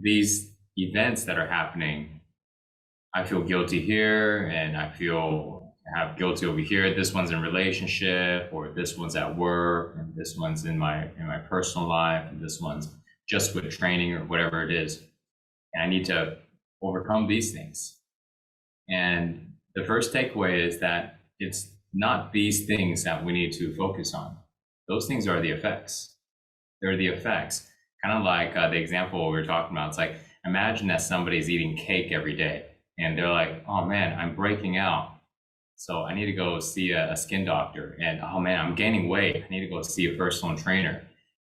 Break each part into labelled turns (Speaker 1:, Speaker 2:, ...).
Speaker 1: these events that are happening, I feel guilty here and I have guilty over here. This one's in relationship, or this one's at work, and this one's in my personal life, and this one's just with training or whatever it is. And I need to overcome these things. And the first takeaway is that it's not these things that we need to focus on. Those things are the effects. They're the effects. Kind of like the example we were talking about. It's like, imagine that somebody's eating cake every day and they're like, oh man, I'm breaking out. So I need to go see a skin doctor. And oh man, I'm gaining weight. I need to go see a personal trainer.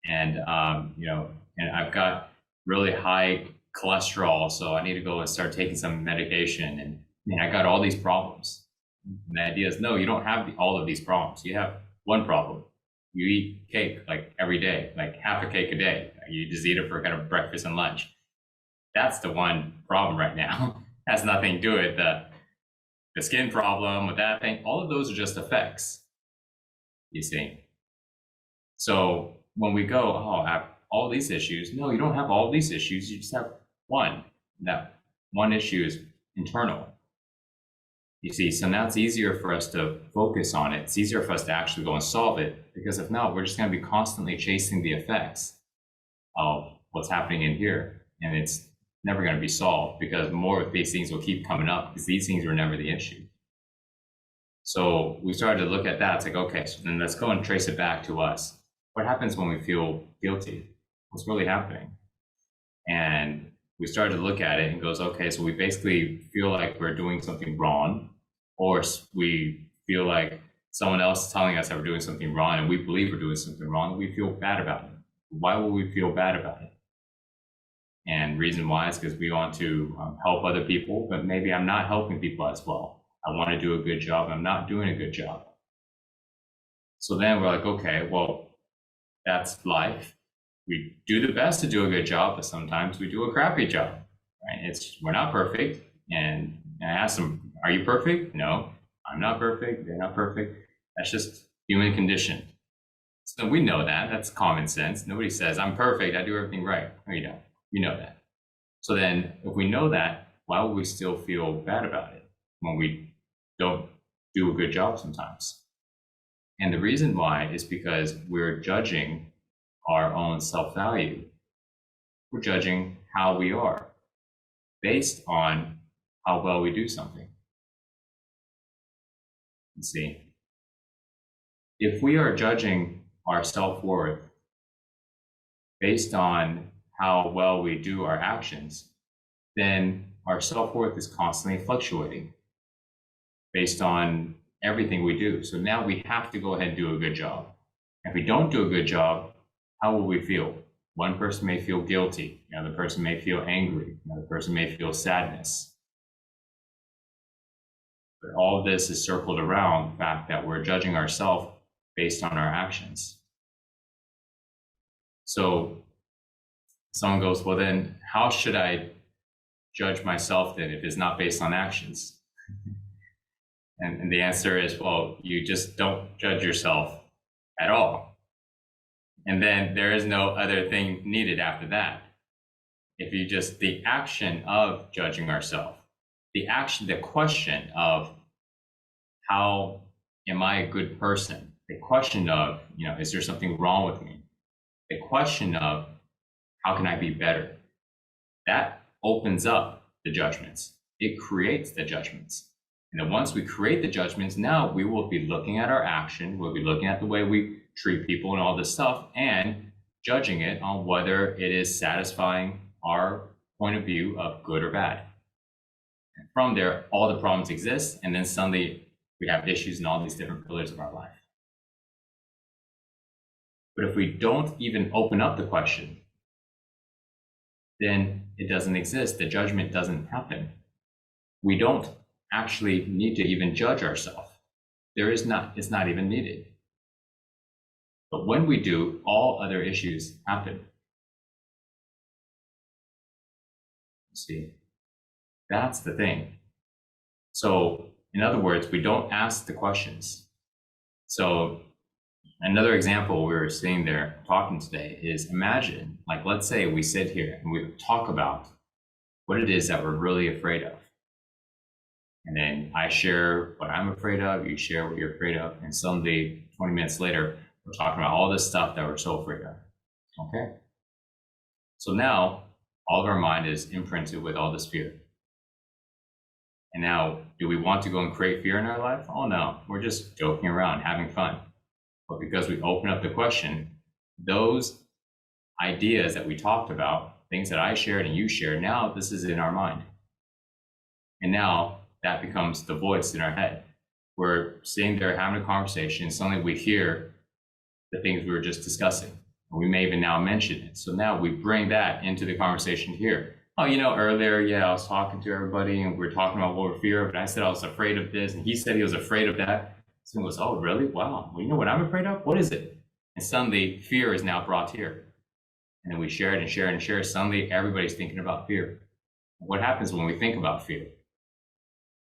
Speaker 1: And, and I've got really high cholesterol. So I need to go and start taking some medication. And I got all these problems. And the idea is, no, you don't have all of these problems. You have one problem. You eat cake like every day, like half a cake a day. You just eat it for kind of breakfast and lunch. That's the one problem right now. Has nothing to do with the skin problem, with that thing. All of those are just effects, you see. So when we go, oh, I have all these issues. No, you don't have all these issues. You just have one. That one issue is internal. You see, so now it's easier for us to focus on it. It's easier for us to actually go and solve it, because if not, we're just going to be constantly chasing the effects of what's happening in here. And it's never going to be solved, because more of these things will keep coming up, because these things were never the issue. So we started to look at that. It's like, okay, so then let's go and trace it back to us. What happens when we feel guilty? What's really happening? And we started to look at it and goes, okay, so we basically feel like we're doing something wrong, or we feel like someone else is telling us that we're doing something wrong and we believe we're doing something wrong. We feel bad about it. Why will we feel bad about it? And reason why is because we want to help other people, but maybe I'm not helping people as well. I want to do a good job. I'm not doing a good job. So then we're like, okay, well, that's life. We do the best to do a good job, but sometimes we do a crappy job, right? We're not perfect. And I asked them, are you perfect? No, I'm not perfect. They're not perfect. That's just human condition. So we know that. That's common sense. Nobody says, I'm perfect. I do everything right. No, you don't. We know that. So then if we know that, why would we still feel bad about it when we don't do a good job sometimes? And the reason why is because we're judging our own self-value. We're judging how we are based on how well we do something. You see, if we are judging our self-worth based on how well we do our actions, then our self-worth is constantly fluctuating based on everything we do. So now we have to go ahead and do a good job. If we don't do a good job, how will we feel? One person may feel guilty, another person may feel angry, another person may feel sadness. But all of this is circled around the fact that we're judging ourselves based on our actions. So someone goes, well, then how should I judge myself then if it's not based on actions? And the answer is, well, you just don't judge yourself at all. And then there is no other thing needed after that. If you just, the action of judging ourselves, the question of how am I a good person? The question of, is there something wrong with me? The question of how can I be better? That opens up the judgments. It creates the judgments. And then once we create the judgments, now we will be looking at our action, we'll be looking at the way we treat people and all this stuff, and judging it on whether it is satisfying our point of view of good or bad. And from there, all the problems exist, and then suddenly we have issues in all these different pillars of our life. But if we don't even open up the question, then it doesn't exist. The judgment doesn't happen. We don't actually need to even judge ourselves. It's not even needed. But when we do, all other issues happen. See, that's the thing. So in other words, we don't ask the questions. So Another example, we were sitting there talking today, is imagine, like, let's say we sit here and we talk about what it is that we're really afraid of. And then I share what I'm afraid of, you share what you're afraid of, and someday, 20 minutes later, we're talking about all this stuff that we're so afraid of. Okay? So now all of our mind is imprinted with all this fear. And now, do we want to go and create fear in our life? Oh no, we're just joking around, having fun. But because we open up the question, those ideas that we talked about, things that I shared and you shared, now this is in our mind. And now that becomes the voice in our head. We're sitting there having a conversation, and suddenly we hear the things we were just discussing. We may even now mention it. So now we bring that into the conversation here. Oh, earlier, I was talking to everybody and we were talking about what we're fear of, and I said I was afraid of this, and he said he was afraid of that. Someone goes, oh, really? Wow. Well, you know what I'm afraid of? What is it? And suddenly fear is now brought here. And then we share it and share it and share it. Suddenly everybody's thinking about fear. What happens when we think about fear?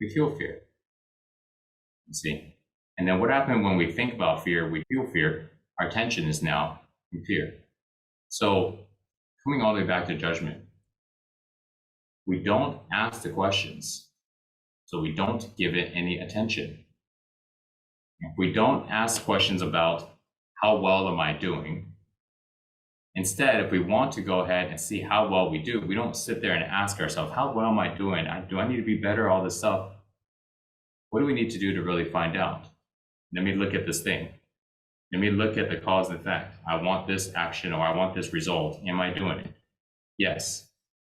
Speaker 1: We feel fear. You see? And then what happens when we think about fear, we feel fear, our attention is now in fear. So coming all the way back to judgment, we don't ask the questions, so we don't give it any attention. If we don't ask questions about how well am I doing, instead, if we want to go ahead and see how well we do, we don't sit there and ask ourselves, how well am I doing? Do I need to be better? All this stuff. What do we need to do to really find out? Let me look at this thing. Let me look at the cause and effect. I want this action, or I want this result. Am I doing it? Yes.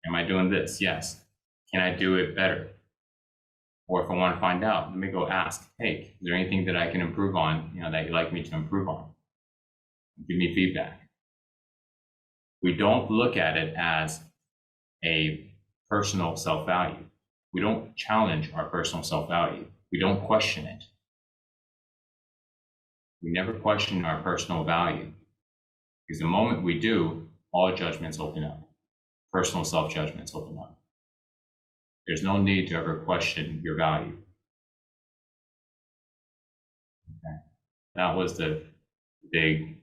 Speaker 1: Am I doing this? Yes. Can I do it better? Or if I want to find out, let me go ask, hey, is there anything that I can improve on, that you'd like me to improve on? Give me feedback. We don't look at it as a personal self-value. We don't challenge our personal self-value. We don't question it. We never question our personal value, because the moment we do, all judgments open up. Personal self-judgments open up. There's no need to ever question your value. Okay. That was the bigger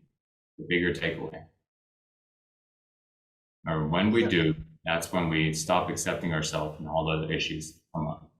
Speaker 1: takeaway. Or when we do, that's when we stop accepting ourselves and all the other issues come up.